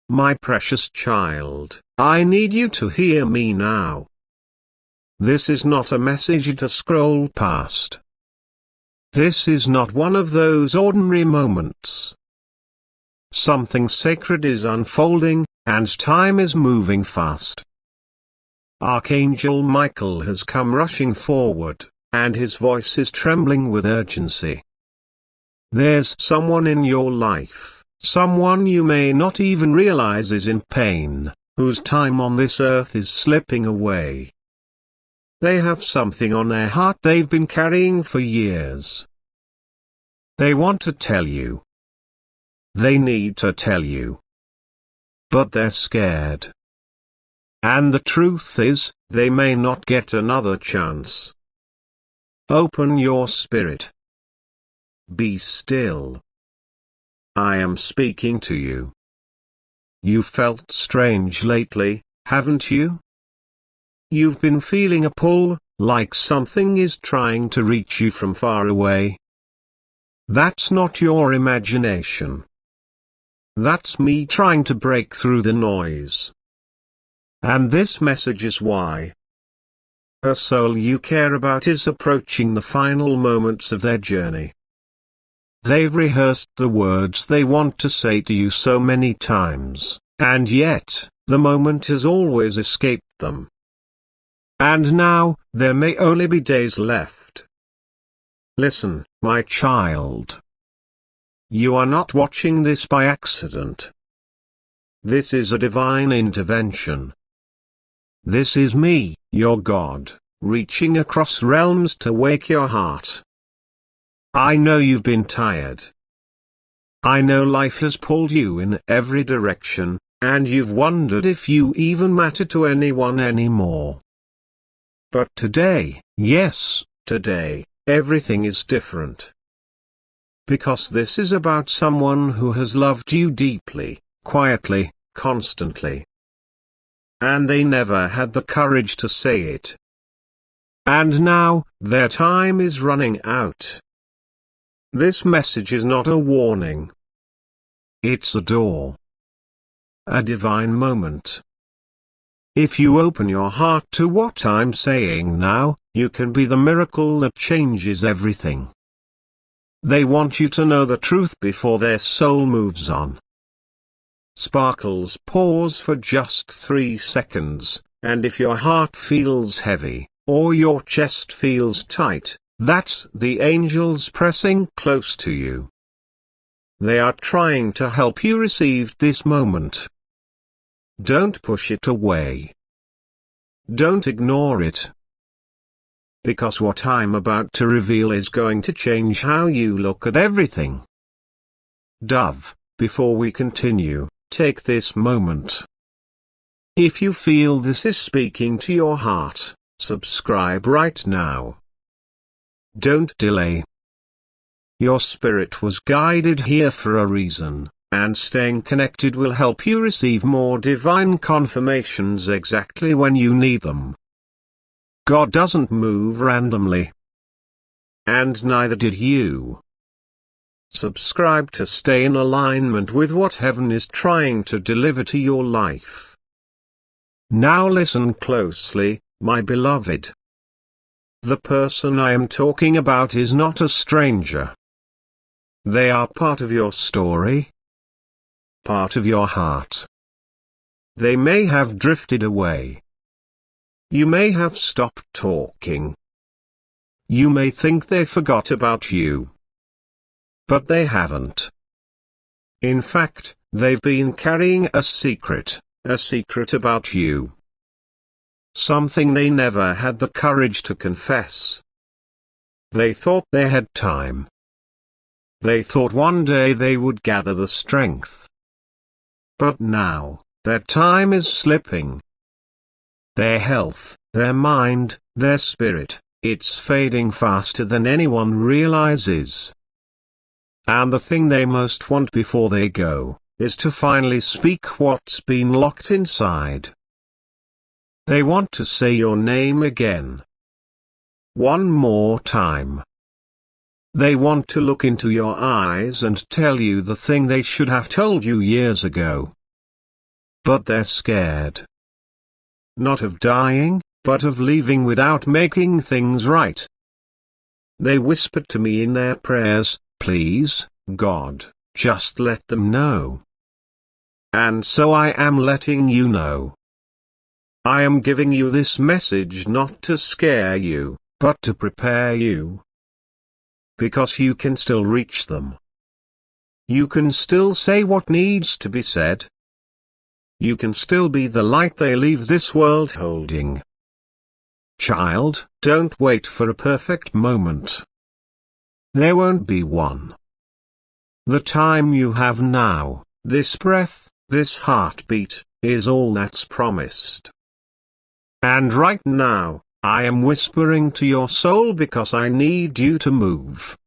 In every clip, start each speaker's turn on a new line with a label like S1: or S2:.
S1: my precious child, I need you to hear me now. This is not a message to scroll past. This is not one of those ordinary moments. Something sacred is unfolding, and time is moving fast. Archangel Michael has come rushing forward, and his voice is trembling with urgency. There's someone in your life, someone you may not even realize is in pain, whose time on this earth is slipping away. They have something on their heart they've been carrying for years. They want to tell you. They need to tell you. But they're scared. And the truth is, they may not get another chance. Open your spirit. Be still. I am speaking to you. You felt strange lately, haven't you? You've been feeling a pull, like something is trying to reach you from far away. That's not your imagination. That's me trying to break through the noise. And this message is why. A soul you care about is approaching the final moments of their journey. They've rehearsed the words they want to say to you so many times, and yet, the moment has always escaped them. And now, there may only be days left. Listen, my child. You are not watching this by accident. This is a divine intervention. This is me, your God, reaching across realms to wake your heart. I know you've been tired. I know life has pulled you in every direction, and you've wondered if you even matter to anyone anymore. But today, yes, today, everything is different. Because this is about someone who has loved you deeply, quietly, constantly. And they never had the courage to say it. And now, their time is running out. This message is not a warning. It's a door. A divine moment. If you open your heart to what I'm saying now, you can be the miracle that changes everything. They want you to know the truth before their soul moves on. Sparkles pause for just 3 seconds, and if your heart feels heavy, or your chest feels tight, that's the angels pressing close to you. They are trying to help you receive this moment. Don't push it away. Don't ignore it. Because what I'm about to reveal is going to change how you look at everything. Dove, before we continue, take this moment. If you feel this is speaking to your heart, subscribe right now. Don't delay. Your spirit was guided here for a reason, and staying connected will help you receive more divine confirmations exactly when you need them. God doesn't move randomly. And neither did you. Subscribe to stay in alignment with what heaven is trying to deliver to your life. Now listen closely, my beloved. The person I am talking about is not a stranger. They are part of your story. Part of your heart. They may have drifted away. You may have stopped talking. You may think they forgot about you. But they haven't. In fact, they've been carrying a secret about you. Something they never had the courage to confess. They thought they had time. They thought one day they would gather the strength. But now, their time is slipping. Their health, their mind, their spirit, it's fading faster than anyone realizes. And the thing they most want before they go, is to finally speak what's been locked inside. They want to say your name again. One more time. They want to look into your eyes and tell you the thing they should have told you years ago. but they're scared. Not of dying, but of leaving without making things right. They whispered to me in their prayers, "Please, God, just let them know." And so I am letting you know. I am giving you this message not to scare you, but to prepare you. Because you can still reach them. You can still say what needs to be said. You can still be the light they leave this world holding. Child, don't wait for a perfect moment. There won't be one. The time you have now, this breath, this heartbeat, is all that's promised. And right now, I am whispering to your soul because I need you to move.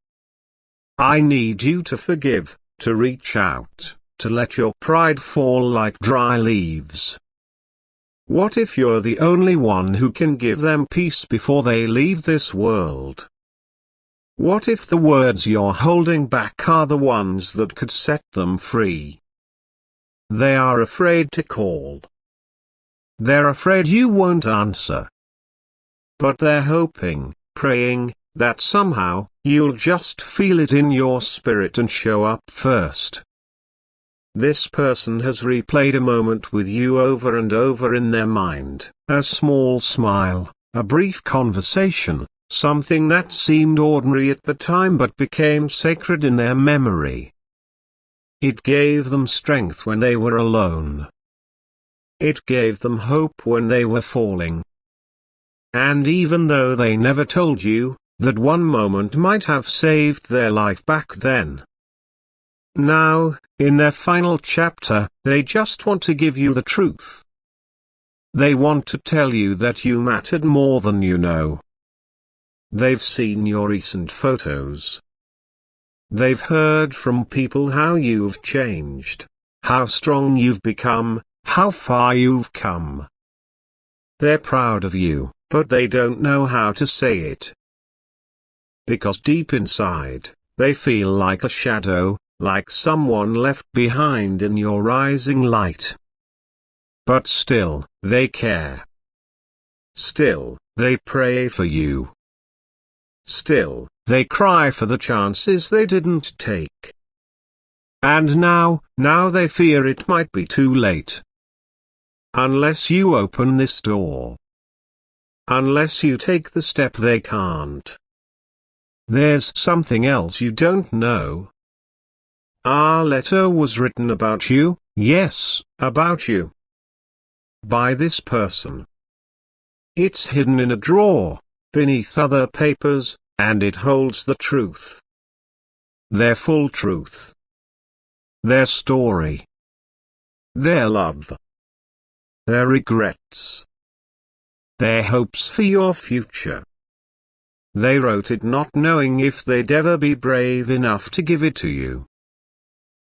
S1: I need you to forgive, to reach out, to let your pride fall like dry leaves. What if you're the only one who can give them peace before they leave this world? What if the words you're holding back are the ones that could set them free? They are afraid to call. They're afraid you won't answer. But they're hoping, praying, that somehow, you'll just feel it in your spirit and show up first. This person has replayed a moment with you over and over in their mind, a small smile, a brief conversation, something that seemed ordinary at the time but became sacred in their memory. It gave them strength when they were alone. It gave them hope when they were falling. And even though they never told you, that one moment might have saved their life back then. Now, in their final chapter, they just want to give you the truth. They want to tell you that you mattered more than you know. They've seen your recent photos. They've heard from people how you've changed, how strong you've become, how far you've come. They're proud of you, but they don't know how to say it. Because deep inside, they feel like a shadow, like someone left behind in your rising light. But still, they care. Still, they pray for you. Still, they cry for the chances they didn't take. And now they fear it might be too late. Unless you open this door. Unless you take the step they can't. There's something else you don't know. Our letter was written about you, yes, about you. By this person. It's hidden in a drawer, beneath other papers, and it holds the truth. Their full truth. Their story. Their love. Their regrets. Their hopes for your future. They wrote it not knowing if they'd ever be brave enough to give it to you.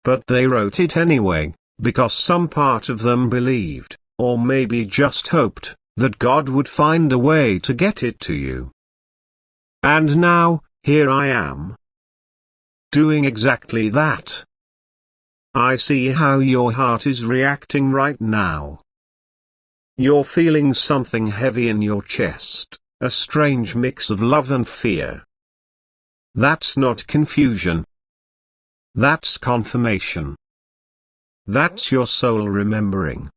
S1: But they wrote it anyway, because some part of them believed, or maybe just hoped, that God would find a way to get it to you. And now, here I am. Doing exactly that. I see how your heart is reacting right now. You're feeling something heavy in your chest, a strange mix of love and fear. That's not confusion. That's confirmation. That's your soul remembering.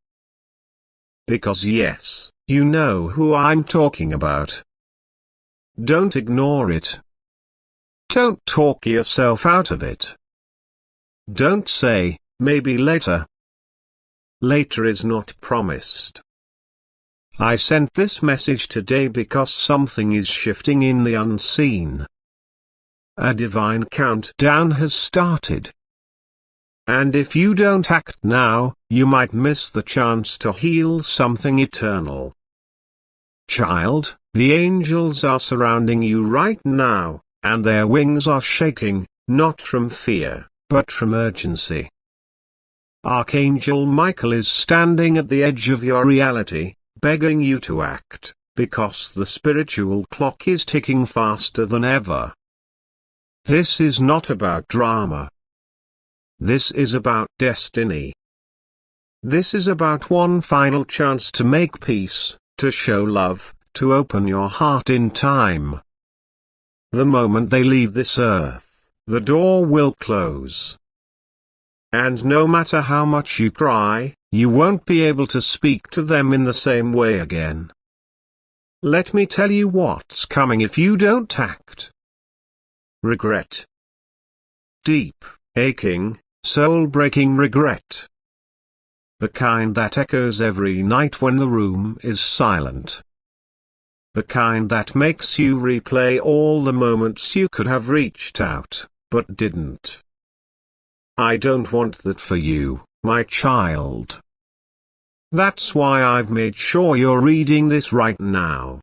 S1: Because yes, you know who I'm talking about. Don't ignore it. Don't talk yourself out of it. Don't say, maybe later. Later is not promised. I sent this message today because something is shifting in the unseen. A divine countdown has started. And if you don't act now, you might miss the chance to heal something eternal. Child, the angels are surrounding you right now, and their wings are shaking, not from fear, but from urgency. Archangel Michael is standing at the edge of your reality, begging you to act, because the spiritual clock is ticking faster than ever. This is not about drama. This is about destiny. This is about one final chance to make peace, to show love, to open your heart in time. The moment they leave this earth, the door will close. And no matter how much you cry, you won't be able to speak to them in the same way again. Let me tell you what's coming if you don't act. Regret. Deep, aching, soul-breaking regret. The kind that echoes every night when the room is silent. The kind that makes you replay all the moments you could have reached out, but didn't. I don't want that for you, my child. That's why I've made sure you're reading this right now.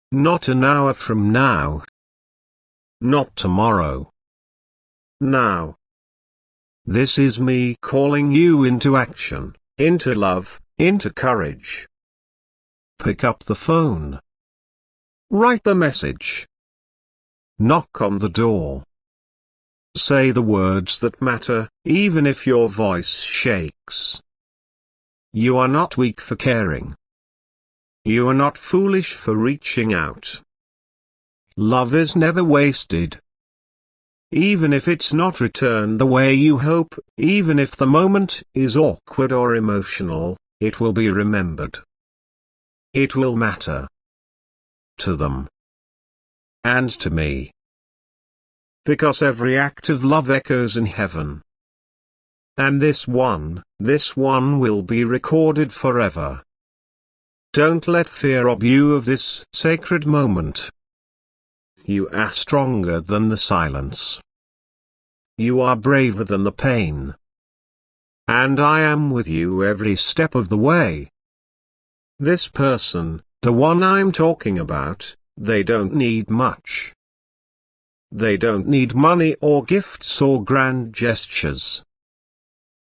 S1: Not an hour from now. Not tomorrow. Now. This is me calling you into action, into love, into courage. Pick up the phone. Write the message. Knock on the door. Say the words that matter, even if your voice shakes. You are not weak for caring. You are not foolish for reaching out. Love is never wasted. Even if it's not returned the way you hope, even if the moment is awkward or emotional, it will be remembered. It will matter. To them. And to me. Because every act of love echoes in heaven. And this one will be recorded forever. Don't let fear rob you of this sacred moment. You are stronger than the silence. You are braver than the pain. And I am with you every step of the way. This person, the one I'm talking about, they don't need much. They don't need money or gifts or grand gestures.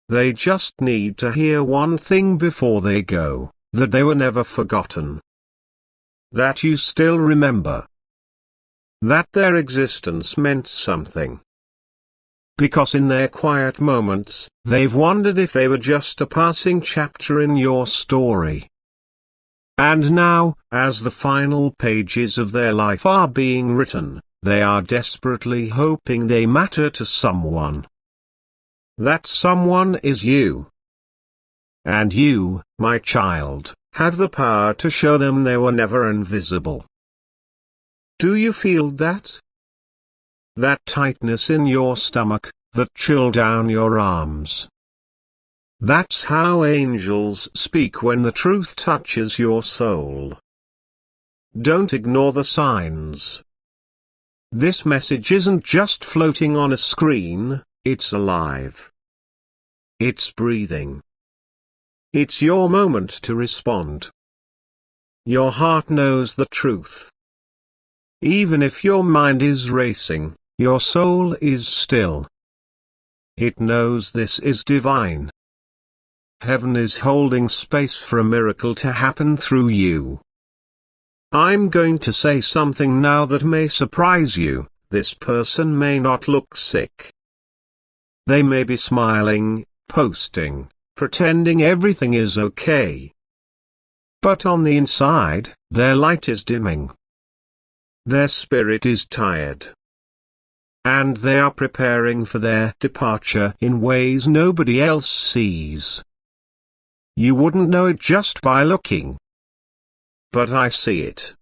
S1: They just need to hear one thing before they go, that they were never forgotten. That you still remember. That their existence meant something. Because in their quiet moments, they've wondered if they were just a passing chapter in your story. And now, as the final pages of their life are being written, they are desperately hoping they matter to someone. That someone is you. And you, my child, have the power to show them they were never invisible. Do you feel that? That tightness in your stomach, that chill down your arms. That's how angels speak when the truth touches your soul. Don't ignore the signs. This message isn't just floating on a screen, it's alive. It's breathing. It's your moment to respond. Your heart knows the truth. Even if your mind is racing, your soul is still. It knows this is divine. Heaven is holding space for a miracle to happen through you. I'm going to say something now that may surprise you. This person may not look sick. They may be smiling, posting, pretending everything is okay. But on the inside, their light is dimming. Their spirit is tired. And they are preparing for their departure in ways nobody else sees. You wouldn't know it just by looking. But I see it.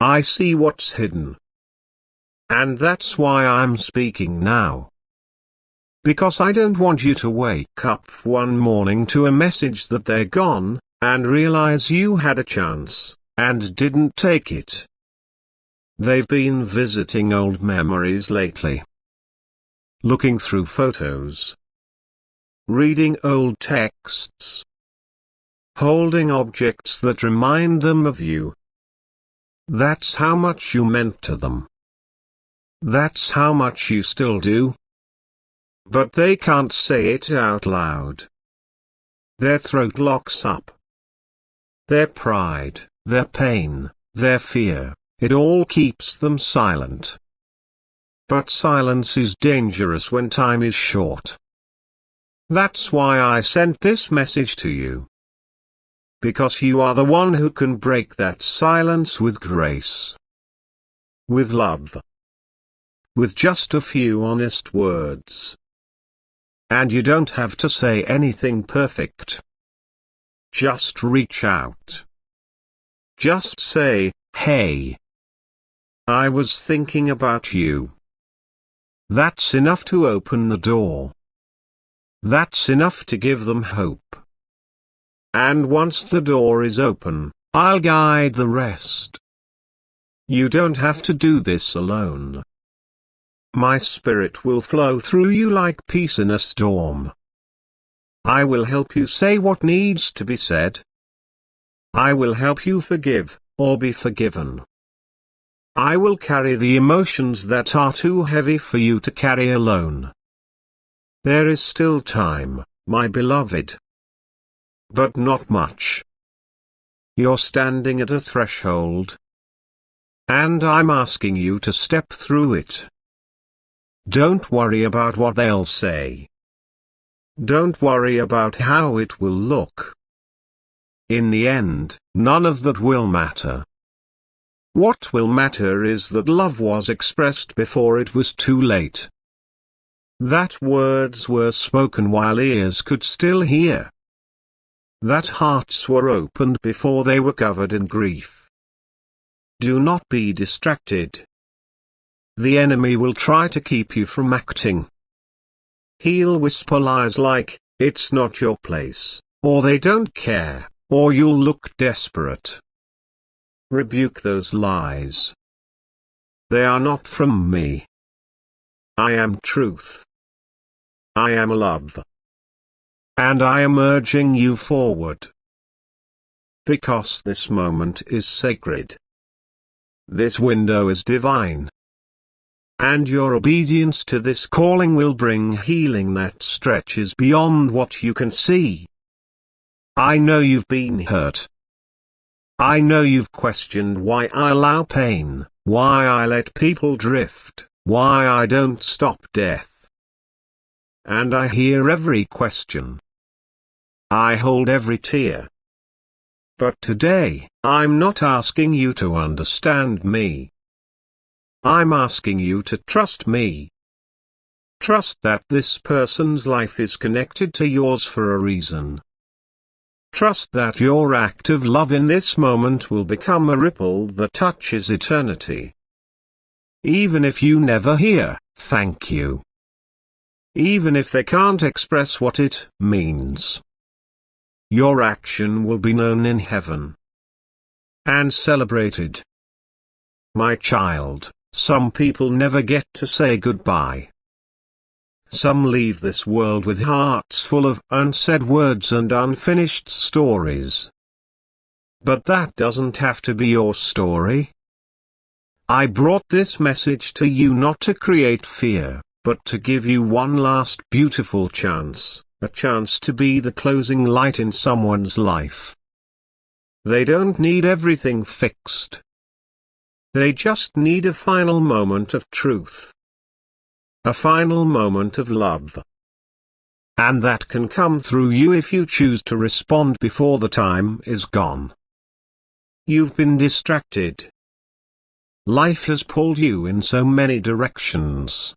S1: I see what's hidden. And that's why I'm speaking now. Because I don't want you to wake up one morning to a message that they're gone, and realize you had a chance, and didn't take it. They've been visiting old memories lately. Looking through photos. Reading old texts. Holding objects that remind them of you. That's how much you meant to them. That's how much you still do. But they can't say it out loud. Their throat locks up. Their pride, their pain, their fear, it all keeps them silent. But silence is dangerous when time is short. That's why I sent this message to you. Because you are the one who can break that silence with grace. With love. With just a few honest words. And you don't have to say anything perfect. Just reach out. Just say, hey. I was thinking about you. That's enough to open the door. That's enough to give them hope. And once the door is open, I'll guide the rest. You don't have to do this alone. My spirit will flow through you like peace in a storm. I will help you say what needs to be said. I will help you forgive, or be forgiven. I will carry the emotions that are too heavy for you to carry alone. There is still time, my beloved. But not much. You're standing at a threshold. And I'm asking you to step through it. Don't worry about what they'll say. Don't worry about how it will look. In the end, none of that will matter. What will matter is that love was expressed before it was too late. That words were spoken while ears could still hear. That hearts were opened before they were covered in grief. Do not be distracted. The enemy will try to keep you from acting. He'll whisper lies like, it's not your place, or they don't care, or you'll look desperate. Rebuke those lies. They are not from me. I am truth. I am love. And I am urging you forward. Because this moment is sacred. This window is divine. And your obedience to this calling will bring healing that stretches beyond what you can see. I know you've been hurt. I know you've questioned why I allow pain, why I let people drift, why I don't stop death. And I hear every question. I hold every tear. But today, I'm not asking you to understand me. I'm asking you to trust me. Trust that this person's life is connected to yours for a reason. Trust that your act of love in this moment will become a ripple that touches eternity. Even if you never hear, thank you. Even if they can't express what it means. Your action will be known in heaven. And celebrated. My child, some people never get to say goodbye. Some leave this world with hearts full of unsaid words and unfinished stories. But that doesn't have to be your story. I brought this message to you not to create fear, but to give you one last beautiful chance, a chance to be the closing light in someone's life. They don't need everything fixed. They just need a final moment of truth. A final moment of love. And that can come through you if you choose to respond before the time is gone. You've been distracted. Life has pulled you in so many directions.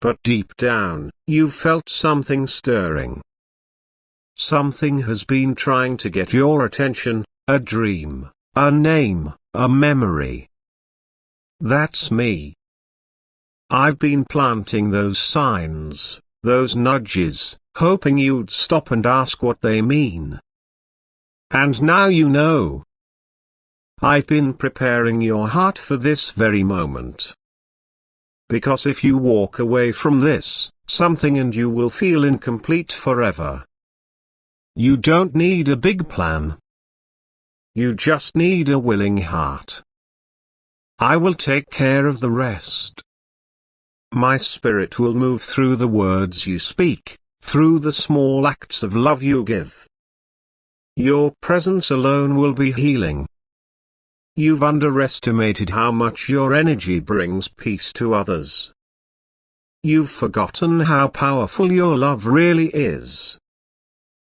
S1: But deep down, you've felt something stirring. Something has been trying to get your attention, a dream, a name, a memory. That's me. I've been planting those signs, those nudges, hoping you'd stop and ask what they mean. And now you know. I've been preparing your heart for this very moment. Because if you walk away from this, something and you will feel incomplete forever. You don't need a big plan. You just need a willing heart. I will take care of the rest. My spirit will move through the words you speak, through the small acts of love you give. Your presence alone will be healing. You've underestimated how much your energy brings peace to others. You've forgotten how powerful your love really is.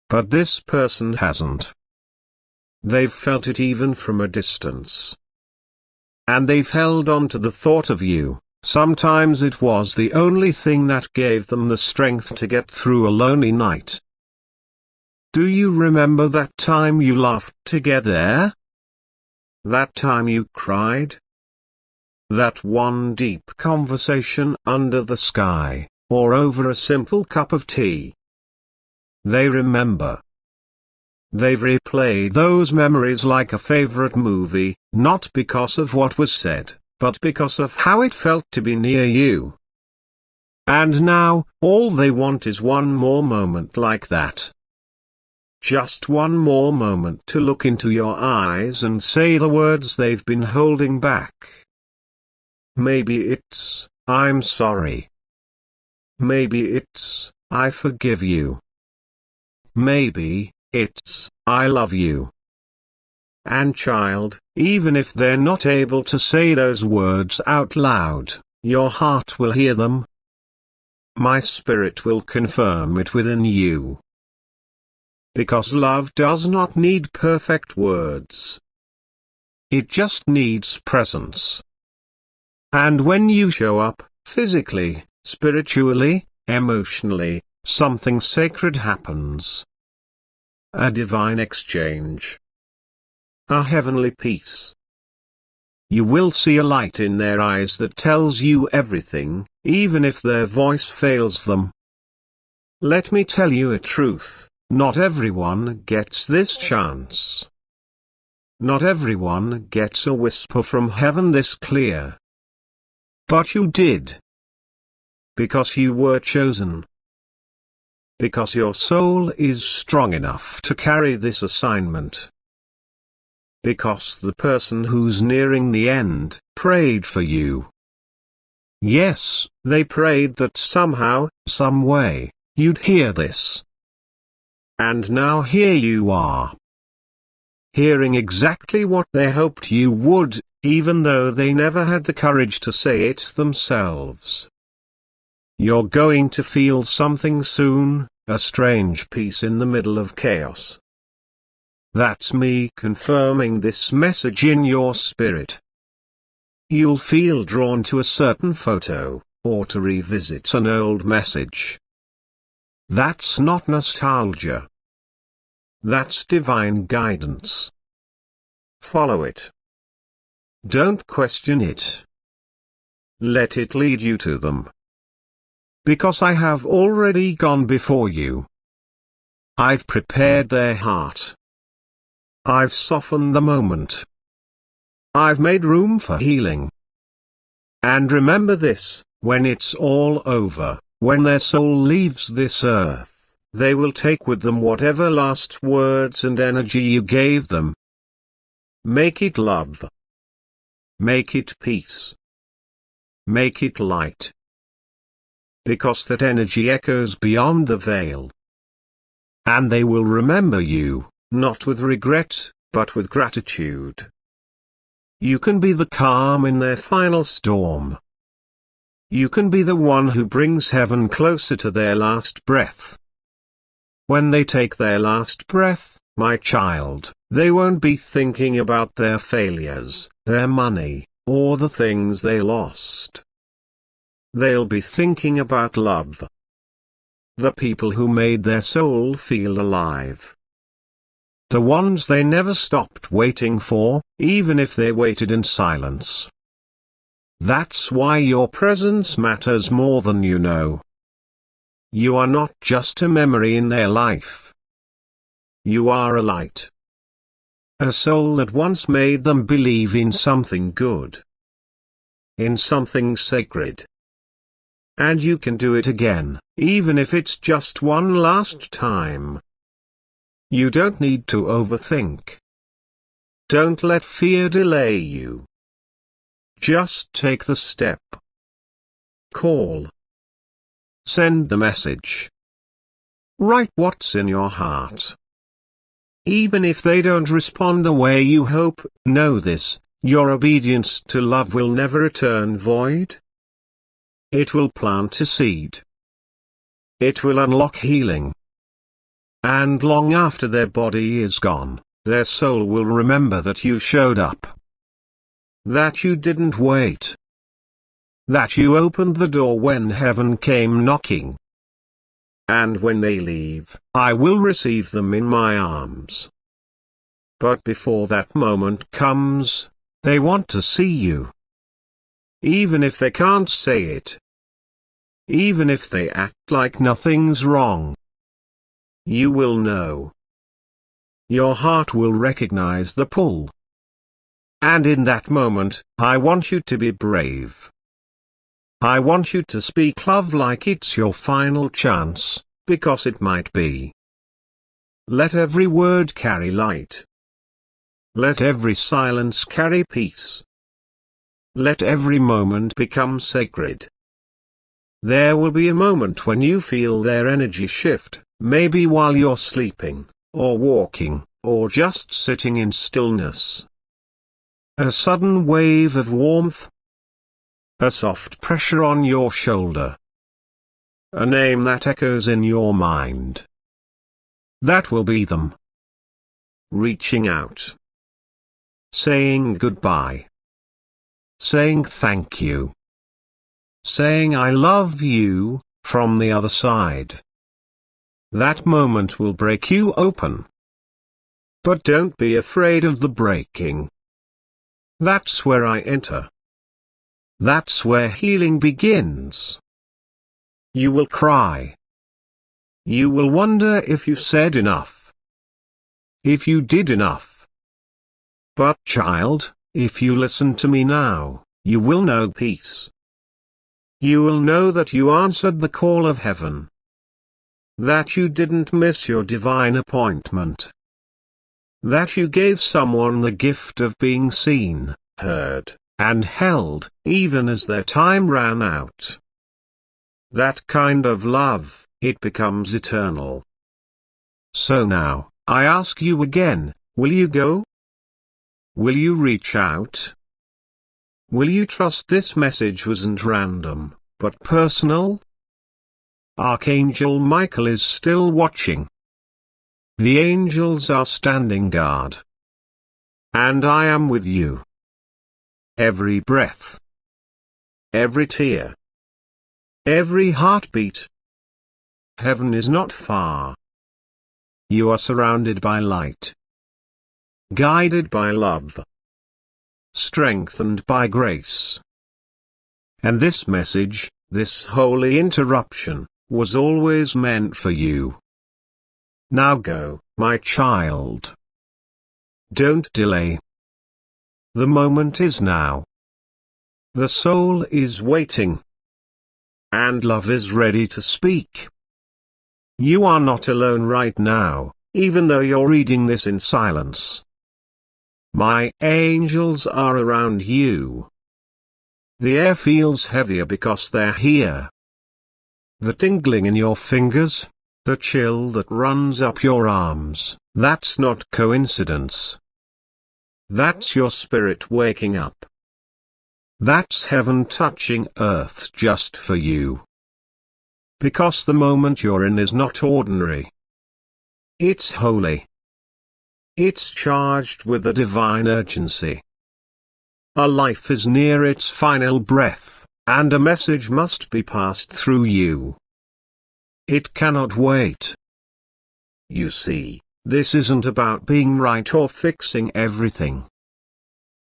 S1: But this person hasn't. They've felt it even from a distance. And they've held on to the thought of you. Sometimes it was the only thing that gave them the strength to get through a lonely night. Do you remember that time you laughed together? That time you cried? That one deep conversation under the sky, or over a simple cup of tea? They remember. They've replayed those memories like a favorite movie, not because of what was said, but because of how it felt to be near you. And now, all they want is one more moment like that. Just one more moment to look into your eyes and say the words they've been holding back. Maybe it's, "I'm sorry." Maybe it's, "I forgive you." Maybe it's, "I love you." And child, even if they're not able to say those words out loud, your heart will hear them. My spirit will confirm it within you. Because love does not need perfect words. It just needs presence. And when you show up, physically, spiritually, emotionally, something sacred happens. A divine exchange. A heavenly peace. You will see a light in their eyes that tells you everything, even if their voice fails them. Let me tell you a truth, not everyone gets this chance. Not everyone gets a whisper from heaven this clear. But you did. Because you were chosen. Because your soul is strong enough to carry this assignment. Because the person who's nearing the end prayed for you. Yes, they prayed that somehow, some way, you'd hear this. And now here you are. Hearing exactly what they hoped you would, even though they never had the courage to say it themselves. You're going to feel something soon, a strange peace in the middle of chaos. That's me confirming this message in your spirit. You'll feel drawn to a certain photo, or to revisit an old message. That's not nostalgia. That's divine guidance. Follow it. Don't question it. Let it lead you to them. Because I have already gone before you. I've prepared their heart. I've softened the moment. I've made room for healing. And remember this, when it's all over, when their soul leaves this earth, they will take with them whatever last words and energy you gave them. Make it love. Make it peace. Make it light. Because that energy echoes beyond the veil. And they will remember you, not with regret, but with gratitude. You can be the calm in their final storm. You can be the one who brings heaven closer to their last breath. When they take their last breath, my child, they won't be thinking about their failures, their money, or the things they lost. They'll be thinking about love. The people who made their soul feel alive. The ones they never stopped waiting for, even if they waited in silence. That's why your presence matters more than you know. You are not just a memory in their life. You are a light. A soul that once made them believe in something good. In something sacred. And you can do it again, even if it's just one last time. You don't need to overthink. Don't let fear delay you. Just take the step. Call. Send the message. Write what's in your heart. Even if they don't respond the way you hope, know this, your obedience to love will never return void. It will plant a seed. It will unlock healing. And long after their body is gone, their soul will remember that you showed up. That you didn't wait. That you opened the door when heaven came knocking. And when they leave, I will receive them in my arms. But before that moment comes, they want to see you. Even if they can't say it. Even if they act like nothing's wrong. You will know. Your heart will recognize the pull. And in that moment, I want you to be brave. I want you to speak love like it's your final chance, because it might be. Let every word carry light. Let every silence carry peace. Let every moment become sacred. There will be a moment when you feel their energy shift, maybe while you're sleeping, or walking, or just sitting in stillness. A sudden wave of warmth. A soft pressure on your shoulder. A name that echoes in your mind. That will be them. Reaching out. Saying goodbye. Saying thank you. Saying I love you, from the other side. That moment will break you open. But don't be afraid of the breaking. That's where I enter. That's where healing begins. You will cry. You will wonder if you said enough. If you did enough. But child, if you listen to me now, you will know peace. You will know that you answered the call of heaven. That you didn't miss your divine appointment. That you gave someone the gift of being seen, heard, and held, even as their time ran out. That kind of love, it becomes eternal. So now, I ask you again, will you go? Will you reach out? Will you trust this message wasn't random, but personal? Archangel Michael is still watching. The angels are standing guard. And I am with you. Every breath. Every tear. Every heartbeat. Heaven is not far. You are surrounded by light. Guided by love. Strengthened by grace. And this message, this holy interruption, was always meant for you. Now go, my child. Don't delay. The moment is now. The soul is waiting. And love is ready to speak. You are not alone right now, even though you're reading this in silence. My angels are around you. The air feels heavier because they're here. The tingling in your fingers, the chill that runs up your arms, that's not coincidence. That's your spirit waking up. That's heaven touching earth just for you. Because the moment you're in is not ordinary. It's holy. It's charged with a divine urgency. A life is near its final breath, and a message must be passed through you. It cannot wait. You see, this isn't about being right or fixing everything.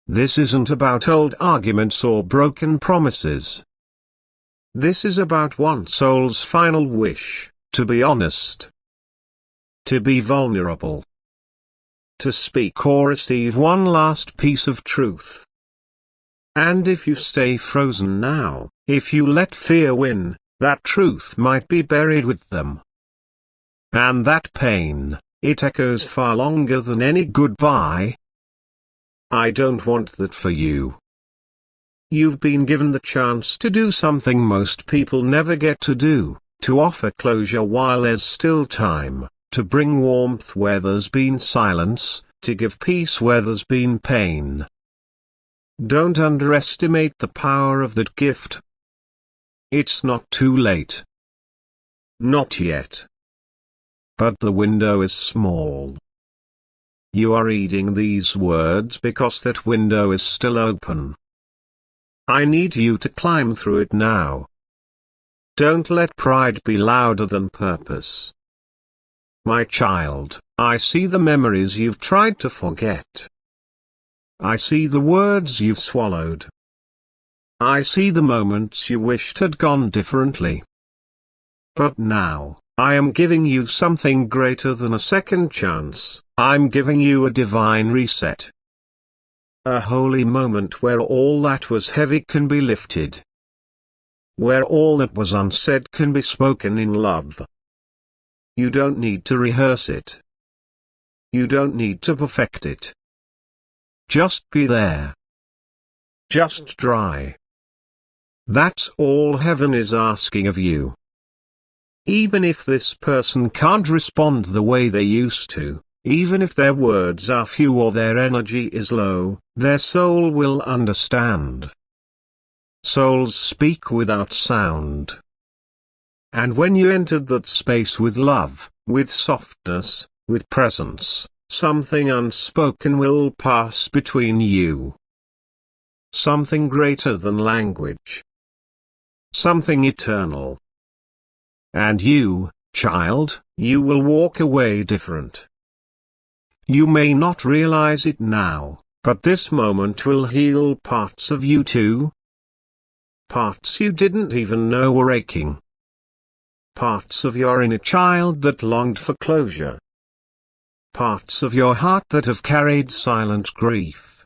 S1: This isn't about old arguments or broken promises. This is about one soul's final wish, to be honest. To be vulnerable. To speak or receive one last piece of truth. And if you stay frozen now, if you let fear win, that truth might be buried with them. And that pain, it echoes far longer than any goodbye. I don't want that for you. You've been given the chance to do something most people never get to do, to offer closure while there's still time, to bring warmth where there's been silence, to give peace where there's been pain. Don't underestimate the power of that gift. It's not too late. Not yet. But the window is small. You are reading these words because that window is still open. I need you to climb through it now. Don't let pride be louder than purpose. My child, I see the memories you've tried to forget. I see the words you've swallowed. I see the moments you wished had gone differently. But now, I am giving you something greater than a second chance. I'm giving you a divine reset. A holy moment where all that was heavy can be lifted. Where all that was unsaid can be spoken in love. You don't need to rehearse it. You don't need to perfect it. Just be there. Just try. That's all heaven is asking of you. Even if this person can't respond the way they used to, even if their words are few or their energy is low, their soul will understand. Souls speak without sound. And when you entered that space with love, with softness, with presence, something unspoken will pass between you. Something greater than language. Something eternal. And you, child, you will walk away different. You may not realize it now, but this moment will heal parts of you too. Parts you didn't even know were aching. Parts of your inner child that longed for closure. Parts of your heart that have carried silent grief.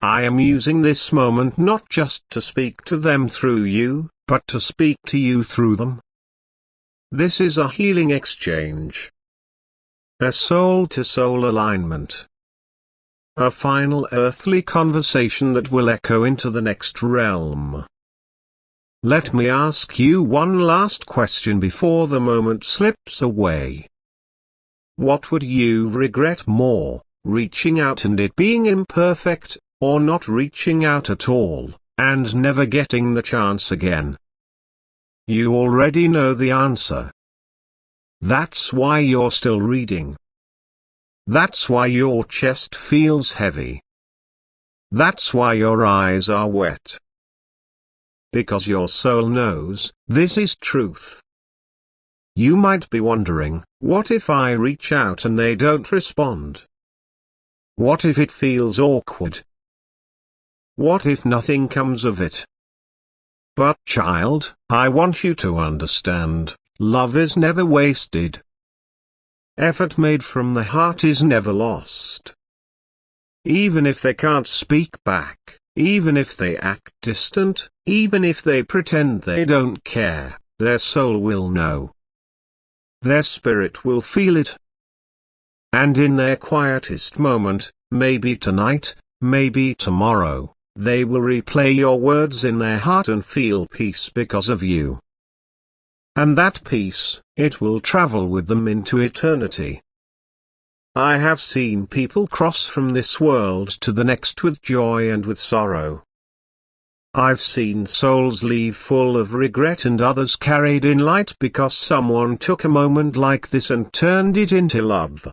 S1: I am using this moment not just to speak to them through you, but to speak to you through them. This is a healing exchange. A soul-to-soul alignment. A final earthly conversation that will echo into the next realm. Let me ask you one last question before the moment slips away. What would you regret more, reaching out and it being imperfect, or not reaching out at all, and never getting the chance again? You already know the answer. That's why you're still reading. That's why your chest feels heavy. That's why your eyes are wet. Because your soul knows, this is truth. You might be wondering, what if I reach out and they don't respond? What if it feels awkward? What if nothing comes of it? But child, I want you to understand, love is never wasted. Effort made from the heart is never lost. Even if they can't speak back, even if they act distant, even if they pretend they don't care, their soul will know. Their spirit will feel it. And in their quietest moment, maybe tonight, maybe tomorrow, they will replay your words in their heart and feel peace because of you. And that peace, it will travel with them into eternity. I have seen people cross from this world to the next with joy and with sorrow. I've seen souls leave full of regret and others carried in light because someone took a moment like this and turned it into love.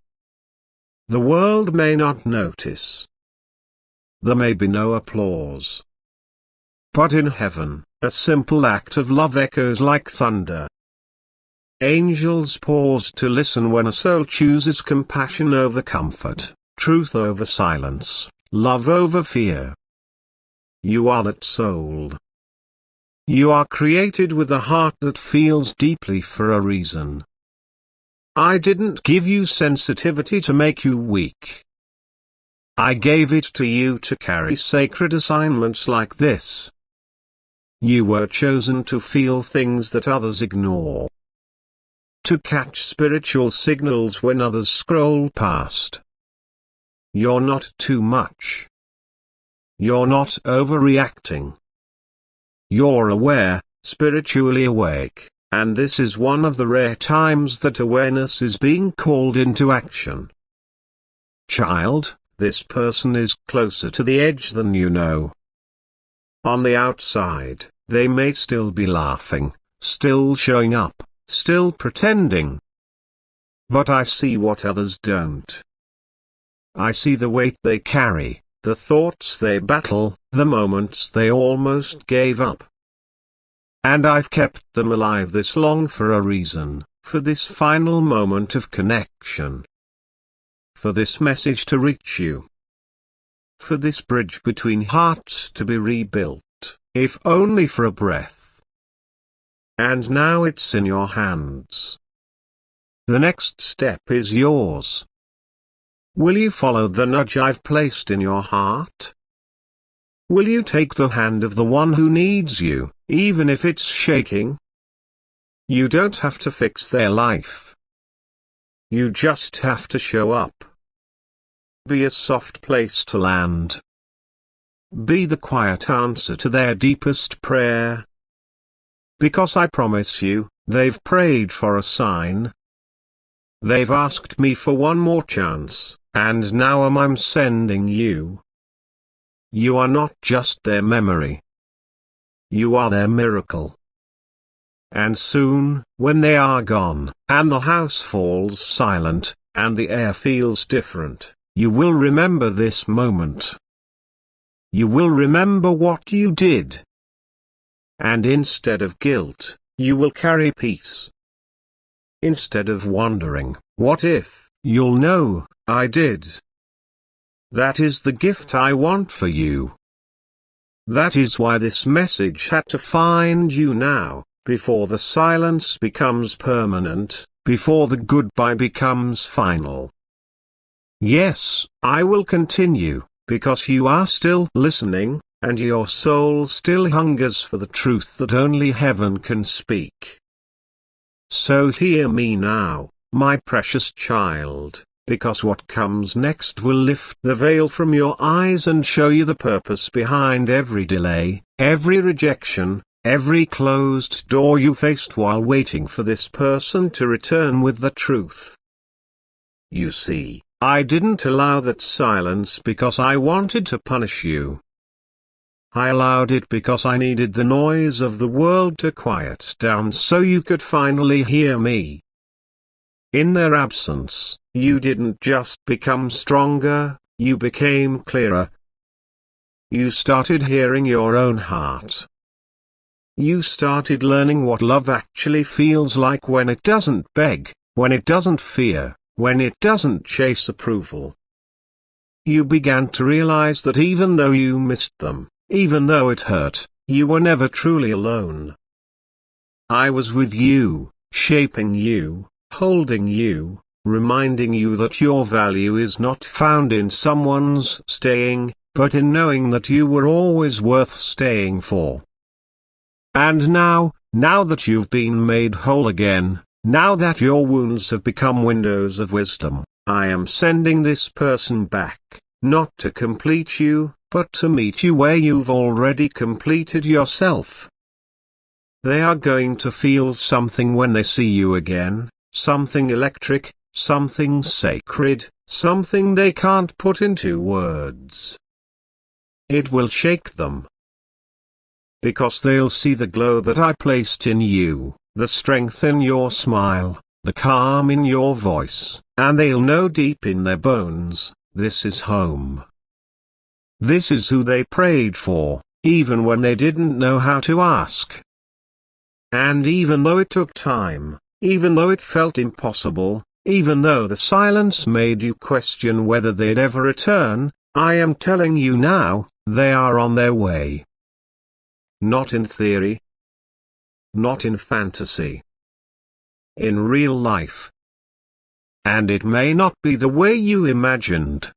S1: The world may not notice. There may be no applause. But in heaven, a simple act of love echoes like thunder. Angels pause to listen when a soul chooses compassion over comfort, truth over silence, love over fear. You are that soul. You are created with a heart that feels deeply for a reason. I didn't give you sensitivity to make you weak. I gave it to you to carry sacred assignments like this. You were chosen to feel things that others ignore. To catch spiritual signals when others scroll past. You're not too much. You're not overreacting. You're aware, spiritually awake, and this is one of the rare times that awareness is being called into action. Child, this person is closer to the edge than you know. On the outside, They may still be laughing, still showing up, still pretending. But I see what others don't. I see the weight they carry, the thoughts they battle, the moments they almost gave up. And I've kept them alive this long for a reason, for this final moment of connection. For this message to reach you. For this bridge between hearts to be rebuilt, if only for a breath. And now it's in your hands. The next step is yours. Will you follow the nudge I've placed in your heart? Will you take the hand of the one who needs you, even if it's shaking? You don't have to fix their life. You just have to show up. Be a soft place to land. Be the quiet answer to their deepest prayer. Because I promise you, they've prayed for a sign. They've asked me for one more chance, and now I'm sending you. You are not just their memory. You are their miracle. And soon, when they are gone, and the house falls silent, and the air feels different, you will remember this moment. You will remember what you did. And instead of guilt, you will carry peace. Instead of wondering, what if, you'll know, I did. That is the gift I want for you. That is why this message had to find you now, before the silence becomes permanent, before the goodbye becomes final. Yes, I will continue, because you are still listening, and your soul still hungers for the truth that only heaven can speak. So hear me now, my precious child, because what comes next will lift the veil from your eyes and show you the purpose behind every delay, every rejection, every closed door you faced while waiting for this person to return with the truth. You see, I didn't allow that silence because I wanted to punish you. I allowed it because I needed the noise of the world to quiet down so you could finally hear me. In their absence, you didn't just become stronger, you became clearer. You started hearing your own heart. You started learning what love actually feels like when it doesn't beg, when it doesn't fear, when it doesn't chase approval. You began to realize that even though you missed them, even though it hurt, you were never truly alone. I was with you, shaping you, holding you, reminding you that your value is not found in someone's staying, but in knowing that you were always worth staying for. And now that you've been made whole again, now that your wounds have become windows of wisdom, I am sending this person back, not to complete you, but to meet you where you've already completed yourself. They are going to feel something when they see you again, something electric, something sacred, something they can't put into words. It will shake them. Because they'll see the glow that I placed in you, the strength in your smile, the calm in your voice, and they'll know deep in their bones, this is home. This is who they prayed for, even when they didn't know how to ask. And even though it took time, even though it felt impossible, even though the silence made you question whether they'd ever return, I am telling you now, they are on their way. Not in theory. Not in fantasy. In real life. And it may not be the way you imagined.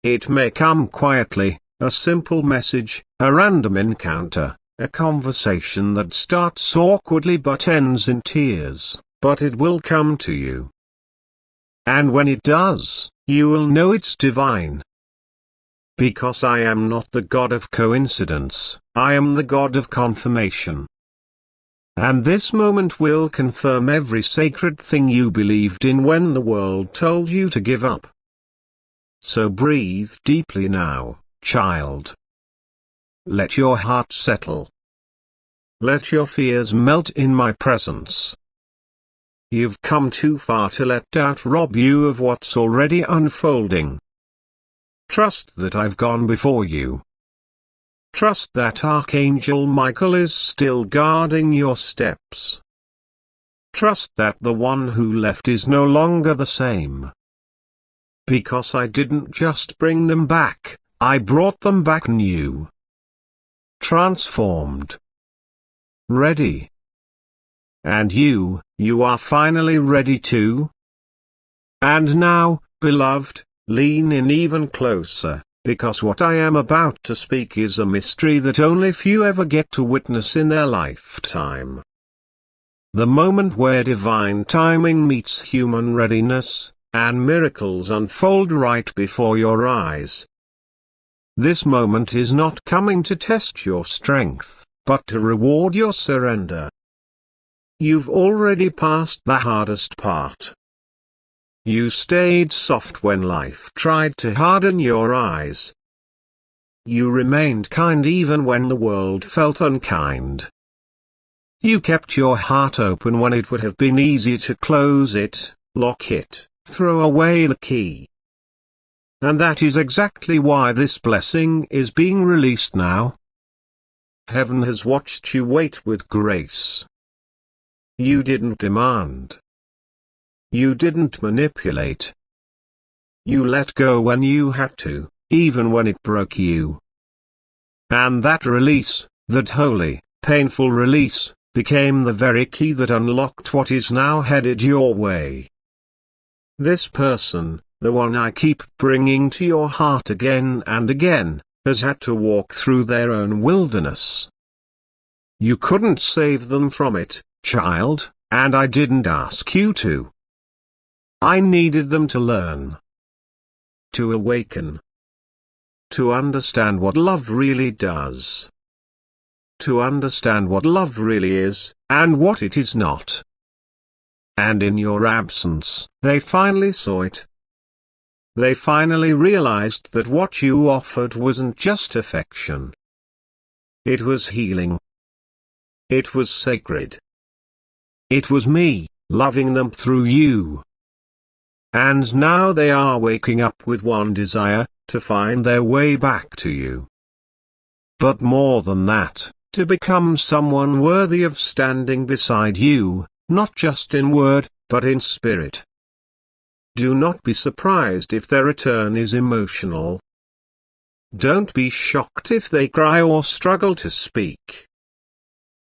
S1: It may come quietly, a simple message, a random encounter, a conversation that starts awkwardly but ends in tears, but it will come to you. And when it does, you will know it's divine. Because I am not the God of coincidence, I am the God of confirmation. And this moment will confirm every sacred thing you believed in when the world told you to give up. So breathe deeply now, child. Let your heart settle. let your fears melt in my presence. You've come too far to let doubt rob you of what's already unfolding. Trust that I've gone before you. Trust that Archangel Michael is still guarding your steps. Trust that the one who left is no longer the same. Because I didn't just bring them back, I brought them back new. Transformed. Ready. And you are finally ready too? And now, beloved, lean in even closer, because what I am about to speak is a mystery that only few ever get to witness in their lifetime. The moment where divine timing meets human readiness, and miracles unfold right before your eyes. This moment is not coming to test your strength, but to reward your surrender. You've already passed the hardest part. You stayed soft when life tried to harden your eyes. You remained kind even when the world felt unkind. You kept your heart open when it would have been easy to close it, lock it, throw away the key. And that is exactly why this blessing is being released now. Heaven has watched you wait with grace. You didn't demand. You didn't manipulate. You let go when you had to, even when it broke you. And that release, that holy, painful release, became the very key that unlocked what is now headed your way. This person, the one I keep bringing to your heart again and again, has had to walk through their own wilderness. You couldn't save them from it, child, and I didn't ask you to. I needed them to learn. To awaken. To understand what love really does. To understand what love really is, and what it is not. And in your absence, they finally saw it. They finally realized that what you offered wasn't just affection. It was healing. It was sacred. It was me, loving them through you. And now they are waking up with one desire, to find their way back to you. But more than that, to become someone worthy of standing beside you, not just in word, but in spirit. Do not be surprised if their return is emotional. Don't be shocked if they cry or struggle to speak.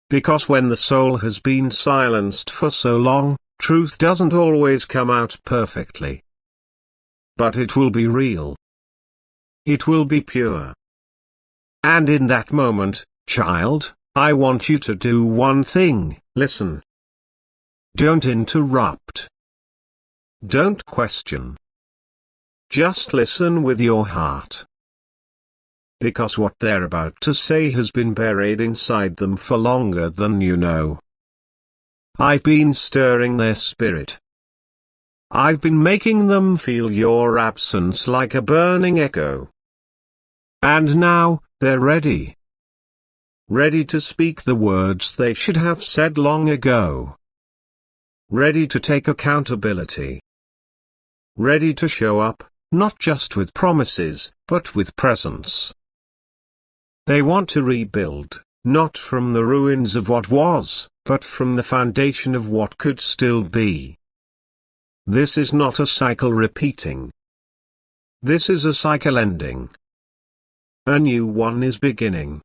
S1: Because when the soul has been silenced for so long, truth doesn't always come out perfectly. But it will be real. It will be pure. And in that moment, child, I want you to do one thing: listen. Don't interrupt. Don't question. Just listen with your heart. Because what they're about to say has been buried inside them for longer than you know. I've been stirring their spirit. I've been making them feel your absence like a burning echo. And now, they're ready. Ready to speak the words they should have said long ago. Ready to take accountability. Ready to show up, not just with promises, but with presence. They want to rebuild, not from the ruins of what was, but from the foundation of what could still be. This is not a cycle repeating. This is a cycle ending. A new one is beginning.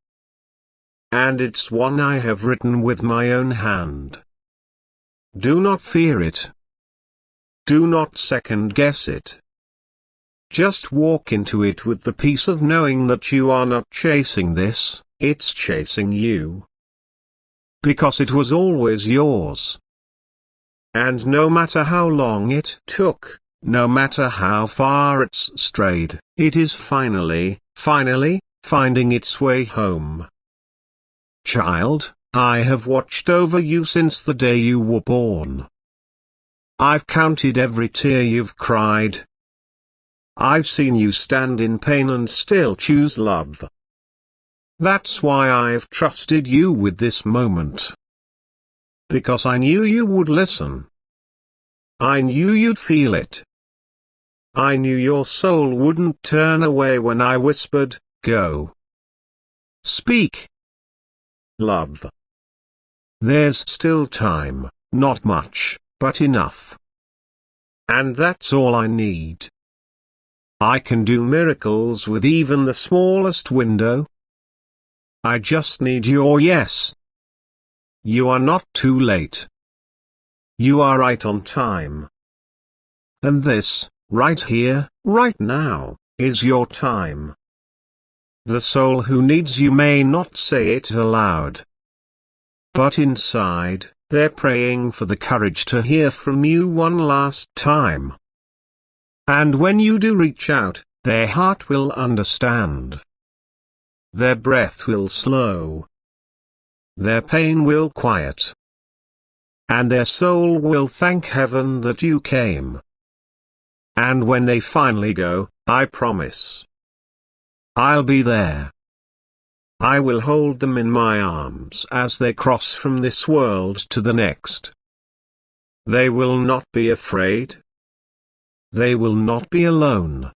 S1: And it's one I have written with my own hand. Do not fear it. Do not second guess it. Just walk into it with the peace of knowing that you are not chasing this, it's chasing you. Because it was always yours. And no matter how long it took, no matter how far it's strayed, it is finally finding its way home. Child, I have watched over you since the day you were born. I've counted every tear you've cried. I've seen you stand in pain and still choose love. That's why I've trusted you with this moment. Because I knew you would listen. I knew you'd feel it. I knew your soul wouldn't turn away when I whispered, go. Speak. Love. There's still time, not much, but enough. And that's all I need. I can do miracles with even the smallest window. I just need your yes. You are not too late. You are right on time. And this, right here, right now, is your time. The soul who needs you may not say it aloud. But inside, they're praying for the courage to hear from you one last time. And when you do reach out, their heart will understand. Their breath will slow. Their pain will quiet. And their soul will thank heaven that you came. And when they finally go, I promise, I'll be there. I will hold them in my arms as they cross from this world to the next. They will not be afraid. They will not be alone.